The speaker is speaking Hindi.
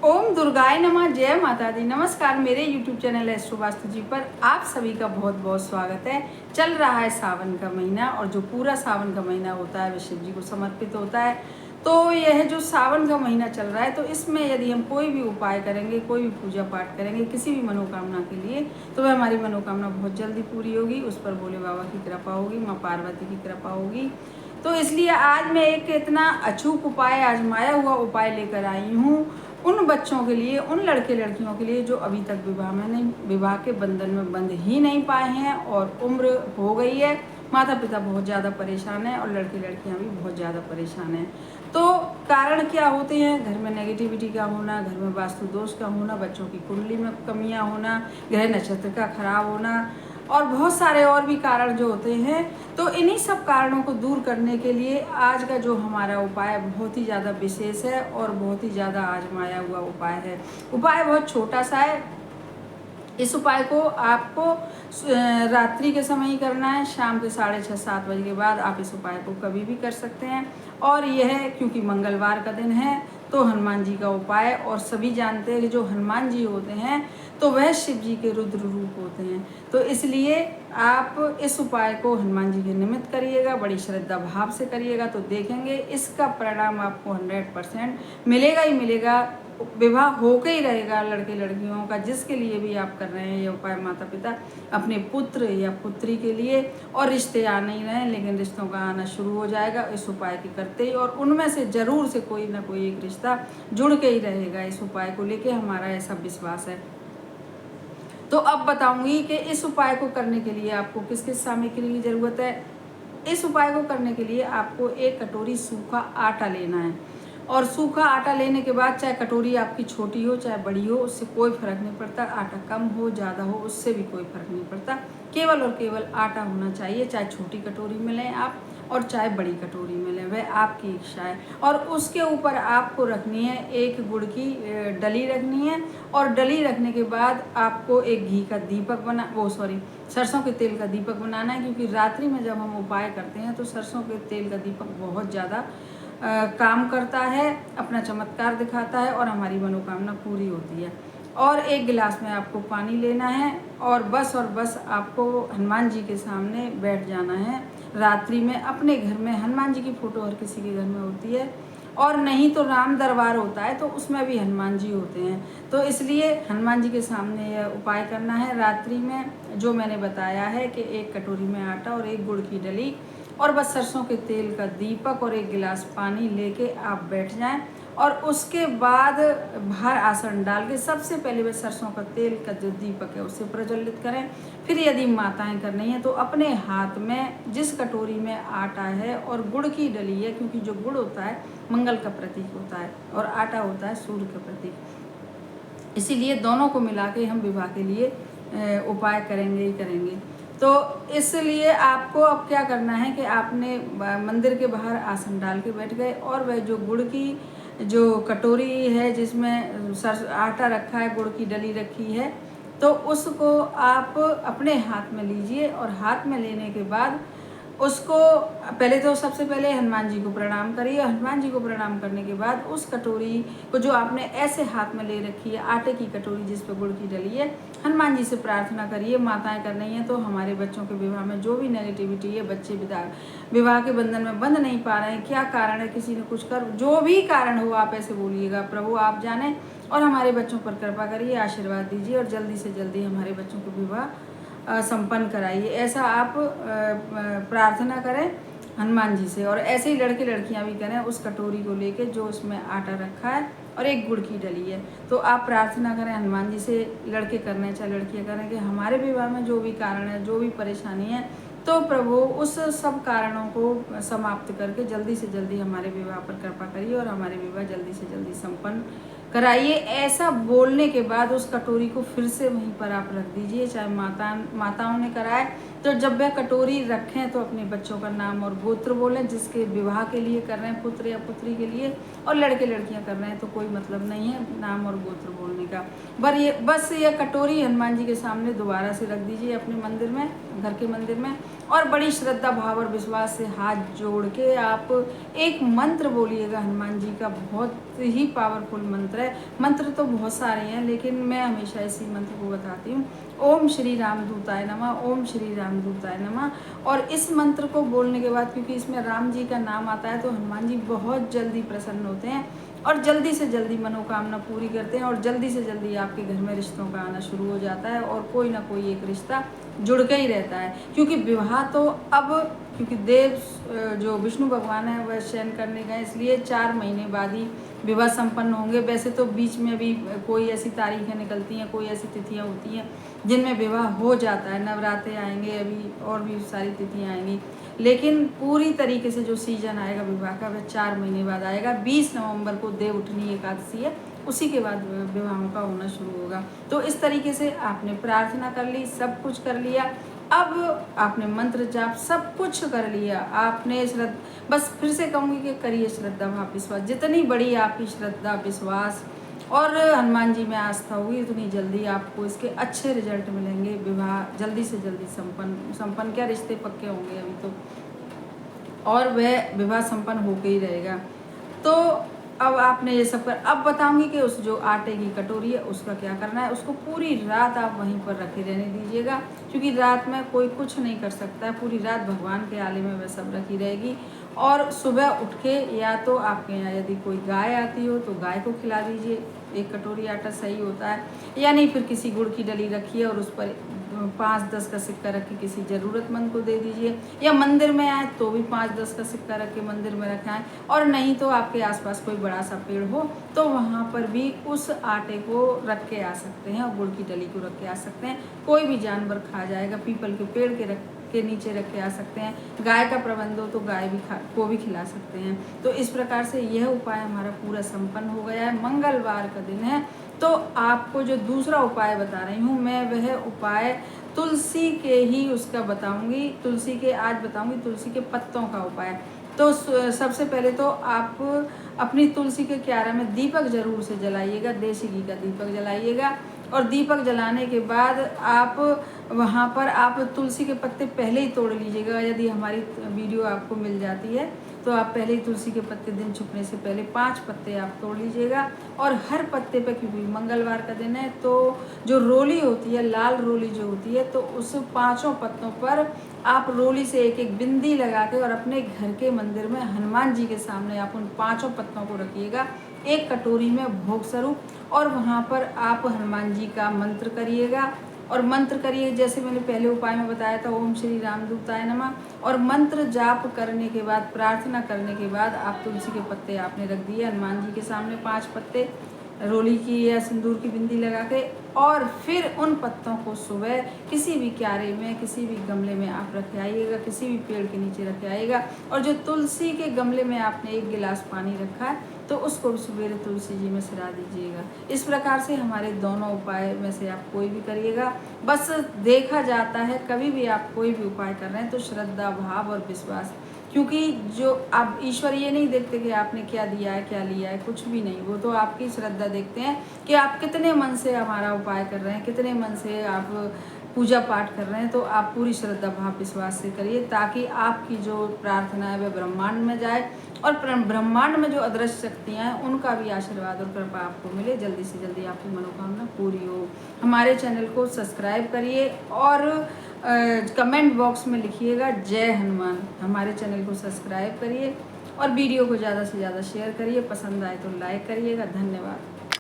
ओम दुर्गाय नमः। जय माता दी। नमस्कार, मेरे YouTube चैनल एस्ट्रो वास्तु जी पर आप सभी का बहुत बहुत स्वागत है। चल रहा है सावन का महीना और जो पूरा सावन का महीना होता है वह शिव जी को समर्पित होता है। तो यह जो सावन का महीना चल रहा है तो इसमें यदि हम कोई भी उपाय करेंगे, कोई भी पूजा पाठ करेंगे किसी भी मनोकामना के लिए, तो वह हमारी मनोकामना बहुत जल्दी पूरी होगी। उस पर भोले बाबा की कृपा होगी, माँ पार्वती की कृपा होगी। तो इसलिए आज मैं एक इतना अचूक उपाय, आजमाया हुआ उपाय लेकर आई हूँ उन बच्चों के लिए, उन लड़के लड़कियों के लिए जो अभी तक विवाह के बंधन में बंध ही नहीं पाए हैं और उम्र हो गई है। माता पिता बहुत ज़्यादा परेशान हैं और लड़के लड़कियां भी बहुत ज़्यादा परेशान हैं। तो कारण क्या होते हैं? घर में नेगेटिविटी का होना, घर में वास्तु दोष का होना, बच्चों की कुंडली में कमियां होना, ग्रह नक्षत्र का खराब होना और बहुत सारे और भी कारण जो होते हैं। तो इन्हीं सब कारणों को दूर करने के लिए आज का जो हमारा उपाय बहुत ही ज़्यादा विशेष है और बहुत ही ज़्यादा आजमाया हुआ उपाय है। उपाय बहुत छोटा सा है। इस उपाय को आपको रात्रि के समय ही करना है। शाम के 6:30-7 बजे के बाद आप इस उपाय को कभी भी कर सकते हैं। और यह क्योंकि मंगलवार का दिन है तो हनुमान जी का उपाय, और सभी जानते हैं कि जो हनुमान जी होते हैं तो वह शिव जी के रुद्र रूप होते हैं। तो इसलिए आप इस उपाय को हनुमान जी के निमित्त करिएगा, बड़ी श्रद्धा भाव से करिएगा, तो देखेंगे इसका परिणाम आपको 100% मिलेगा ही मिलेगा। विवाह होके ही रहेगा लड़के लड़कियों का, जिसके लिए भी आप कर रहे हैं ये उपाय, माता पिता अपने पुत्र या पुत्री के लिए। और रिश्ते आ नहीं रहे लेकिन रिश्तों का आना शुरू हो जाएगा इस उपाय के करते ही, और उनमें से जरूर से कोई ना कोई एक रिश्ता जुड़ के ही रहेगा। इस उपाय को लेके हमारा ऐसा विश्वास है। तो अब बताऊंगी कि इस उपाय को करने के लिए आपको किस किस सामग्री की जरूरत है। इस उपाय को करने के लिए आपको 1 कटोरी सूखा आटा लेना है। और सूखा आटा लेने के बाद, चाहे कटोरी आपकी छोटी हो चाहे बड़ी हो, उससे कोई फर्क नहीं पड़ता। आटा कम हो ज़्यादा हो उससे भी कोई फर्क नहीं पड़ता। केवल और केवल आटा होना चाहिए। चाहे छोटी कटोरी में लें आप और चाहे बड़ी कटोरी में लें, वह आपकी इच्छा है। और उसके ऊपर आपको रखनी है एक गुड़ की डली रखनी है। और डली रखने के बाद आपको एक घी का दीपक सरसों के तेल का दीपक बनाना है। क्योंकि रात्रि में जब हम उपाय करते हैं तो सरसों के तेल का दीपक बहुत ज़्यादा काम करता है, अपना चमत्कार दिखाता है और हमारी मनोकामना पूरी होती है। और 1 गिलास में आपको पानी लेना है और बस आपको हनुमान जी के सामने बैठ जाना है। रात्रि में अपने घर में, हनुमान जी की फ़ोटो हर किसी के घर में होती है, और नहीं तो राम दरबार होता है तो उसमें भी हनुमान जी होते हैं। तो इसलिए हनुमान जी के सामने यह उपाय करना है रात्रि में, जो मैंने बताया है कि 1 कटोरी में आटा और 1 गुड़ की डली और बस सरसों के तेल का दीपक और 1 गिलास पानी लेके आप बैठ जाएं। और उसके बाद बाहर आसन डाल के सबसे पहले वह सरसों का तेल का जो दीपक है उसे प्रज्वलित करें। फिर यदि माताएं कर रही हैं तो अपने हाथ में जिस कटोरी में आटा है और गुड़ की डली है, क्योंकि जो गुड़ होता है मंगल का प्रतीक होता है और आटा होता है सूर्य का प्रतीक, इसीलिए दोनों को मिला के हम विवाह के लिए उपाय करेंगे ही करेंगे। तो इसलिए आपको अब क्या करना है कि आपने मंदिर के बाहर आसन डाल के बैठ गए और वह जो गुड़ की जो कटोरी है जिसमें आटा रखा है, गुड़ की डली रखी है, तो उसको आप अपने हाथ में लीजिए। और हाथ में लेने के बाद उसको पहले तो सबसे पहले हनुमान जी को प्रणाम करिए। हनुमान जी को प्रणाम करने के बाद उस कटोरी को जो आपने ऐसे हाथ में ले रखी है, आटे की कटोरी जिस पे गुड़ की डली है, हनुमान जी से प्रार्थना करिए। माताएं कर रही हैं तो हमारे बच्चों के विवाह में जो भी नेगेटिविटी है, बच्चे विवाह के बंधन में बंध नहीं पा रहे हैं, क्या कारण है, किसी ने कुछ कर, जो भी कारण हो आप ऐसे बोलिएगा, प्रभु आप जाने, और हमारे बच्चों पर कृपा करिए, आशीर्वाद दीजिए और जल्दी से जल्दी हमारे बच्चों को विवाह संपन्न कराइए। ऐसा आप प्रार्थना करें हनुमान जी से। और ऐसे ही लड़के लड़कियां भी करें, उस कटोरी को लेके जो उसमें आटा रखा है और 1 गुड़ की डली है, तो आप प्रार्थना करें हनुमान जी से। लड़के करने चाहे लड़कियां करें कि हमारे विवाह में जो भी कारण है, जो भी परेशानी है, तो प्रभु उस सब कारणों को समाप्त करके जल्दी से जल्दी हमारे विवाह पर कृपा करिए और हमारे विवाह जल्दी से जल्दी संपन्न कराइए। ऐसा बोलने के बाद उस कटोरी को फिर से वहीं पर आप रख दीजिए। चाहे माताओं ने कराए तो जब वह कटोरी रखें तो अपने बच्चों का नाम और गोत्र बोलें, जिसके विवाह के लिए कर रहे हैं, पुत्र या पुत्री के लिए। और लड़के लड़कियां कर रहे हैं तो कोई मतलब नहीं है नाम और गोत्र बोलने का। बस ये कटोरी हनुमान जी के सामने दोबारा से रख दीजिए अपने मंदिर में, घर के मंदिर में, और बड़ी श्रद्धा भाव और विश्वास से हाथ जोड़ के आप एक मंत्र बोलिएगा हनुमान जी का। बहुत ही पावरफुल मंत्र है। मंत्र तो बहुत सारे हैं, लेकिन मैं हमेशा इसी मंत्र को बताती हूँ, ओम श्री रामदूताय नमः, ओम श्री रामदूताय नमः। और इस मंत्र को बोलने के बाद, क्योंकि इसमें राम जी का नाम आता है, तो हनुमान जी बहुत जल्दी प्रसन्न होते हैं और जल्दी से जल्दी मनोकामना पूरी करते हैं और जल्दी से जल्दी आपके घर में रिश्तों का आना शुरू हो जाता है और कोई ना कोई एक रिश्ता जुड़ के ही रहता है। क्योंकि विवाह तो अब, क्योंकि देव जो विष्णु भगवान है वह शयन करने गए, इसलिए 4 महीने बाद ही विवाह संपन्न होंगे। वैसे तो बीच में भी कोई ऐसी तारीखें निकलती हैं, कोई ऐसी तिथियां होती हैं जिनमें विवाह हो जाता है, नवरात्रे आएंगे अभी और भी सारी तिथियां आएंगी, लेकिन पूरी तरीके से जो सीजन आएगा विवाह का वह 4 महीने बाद आएगा। 20 नवंबर को देव उठनी एकादशी है, उसी के बाद विवाहों का होना शुरू होगा। तो इस तरीके से आपने प्रार्थना कर ली, सब कुछ कर लिया, अब आपने मंत्र जाप सब कुछ कर लिया, आपने श्रद्धा, बस फिर से कहूँगी कि करिए श्रद्धा भाव विश्वास, जितनी बड़ी आपकी श्रद्धा विश्वास और हनुमान जी में आस्था होगी उतनी जल्दी आपको इसके अच्छे रिजल्ट मिलेंगे। विवाह जल्दी से जल्दी संपन्न क्या, रिश्ते पक्के होंगे अभी तो, और वह विवाह संपन्न होके ही रहेगा। तो अब आपने ये सब कर, अब बताऊंगी कि उस जो आटे की कटोरी है उसका क्या करना है। उसको पूरी रात आप वहीं पर रखे रहने दीजिएगा, क्योंकि रात में कोई कुछ नहीं कर सकता है, पूरी रात भगवान के आले में वह सब रखी रहेगी। और सुबह उठ के या तो आपके यहाँ यदि कोई गाय आती हो तो गाय को खिला दीजिए, 1 कटोरी आटा सही होता है, या नहीं फिर किसी गुड़ की डली रखिए और उस पर 5-10 का सिक्का रख के किसी ज़रूरतमंद को दे दीजिए, या मंदिर में आए तो भी 5-10 का सिक्का रख के मंदिर में रखाएं, और नहीं तो आपके आसपास कोई बड़ा सा पेड़ हो तो वहाँ पर भी उस आटे को रख के आ सकते हैं और गुड़ की डली को रख के आ सकते हैं। कोई भी जानवर खा जाएगा, पीपल के पेड़ के नीचे रख के आ सकते हैं, गाय का प्रबंध हो तो गाय को भी खिला सकते हैं। तो इस प्रकार से यह उपाय हमारा पूरा संपन्न हो गया है। मंगलवार का दिन है, तो आपको जो दूसरा उपाय बता रही हूँ मैं, वह उपाय तुलसी के ही उसका बताऊंगी, तुलसी के आज बताऊंगी तुलसी के पत्तों का उपाय। तो सबसे पहले तो आप अपनी तुलसी के क्यारा में दीपक जरूर से जलाइएगा, देसी घी का दीपक जलाइएगा, और दीपक जलाने के बाद आप वहाँ पर आप तुलसी के पत्ते पहले ही तोड़ लीजिएगा। यदि हमारी वीडियो आपको मिल जाती है तो आप पहले ही तुलसी के पत्ते दिन छुपने से पहले 5 पत्ते आप तोड़ लीजिएगा, और हर पत्ते पे, क्योंकि मंगलवार का दिन है तो जो रोली होती है, लाल रोली जो होती है, तो उस 5 पत्तों पर आप रोली से एक बिंदी लगा के और अपने घर के मंदिर में हनुमान जी के सामने आप उन 5 पत्तों को रखिएगा 1 कटोरी में भोग स्वरूप, और वहाँ पर आप हनुमान जी का मंत्र करिएगा। और मंत्र करिए जैसे मैंने पहले उपाय में बताया था, ओम श्री रामदूताय नमः। और मंत्र जाप करने के बाद, प्रार्थना करने के बाद आप तुलसी के पत्ते आपने रख दिए हनुमान जी के सामने 5 पत्ते रोली की या सिंदूर की बिंदी लगा के, और फिर उन पत्तों को सुबह किसी भी क्यारे में, किसी भी गमले में आप रख आइएगा, किसी भी पेड़ के नीचे रख आइएगा। और जो तुलसी के गमले में आपने 1 गिलास पानी रखा है तो उसको भी सवेरे तुलसी जी में सिरा दीजिएगा। इस प्रकार से हमारे दोनों उपाय में से आप कोई भी करिएगा। बस देखा जाता है कभी भी आप कोई भी उपाय कर रहे हैं तो श्रद्धा भाव और विश्वास, क्योंकि जो आप ईश्वर ये नहीं देखते कि आपने क्या दिया है क्या लिया है, कुछ भी नहीं, वो तो आपकी श्रद्धा देखते हैं कि आप कितने मन से हमारा उपाय कर रहे हैं, कितने मन से आप पूजा पाठ कर रहे हैं। तो आप पूरी श्रद्धा भाव विश्वास से करिए, ताकि आपकी जो प्रार्थना है वह ब्रह्मांड में जाए, और ब्रह्मांड में जो अदृश्य शक्तियाँ हैं उनका भी आशीर्वाद और कृपा आपको मिले, जल्दी से जल्दी आपकी मनोकामना पूरी हो। हमारे चैनल को सब्सक्राइब करिए और कमेंट बॉक्स में लिखिएगा जय हनुमान। हमारे चैनल को सब्सक्राइब करिए और वीडियो को ज़्यादा से ज़्यादा शेयर करिए, पसंद आए तो लाइक करिएगा। धन्यवाद।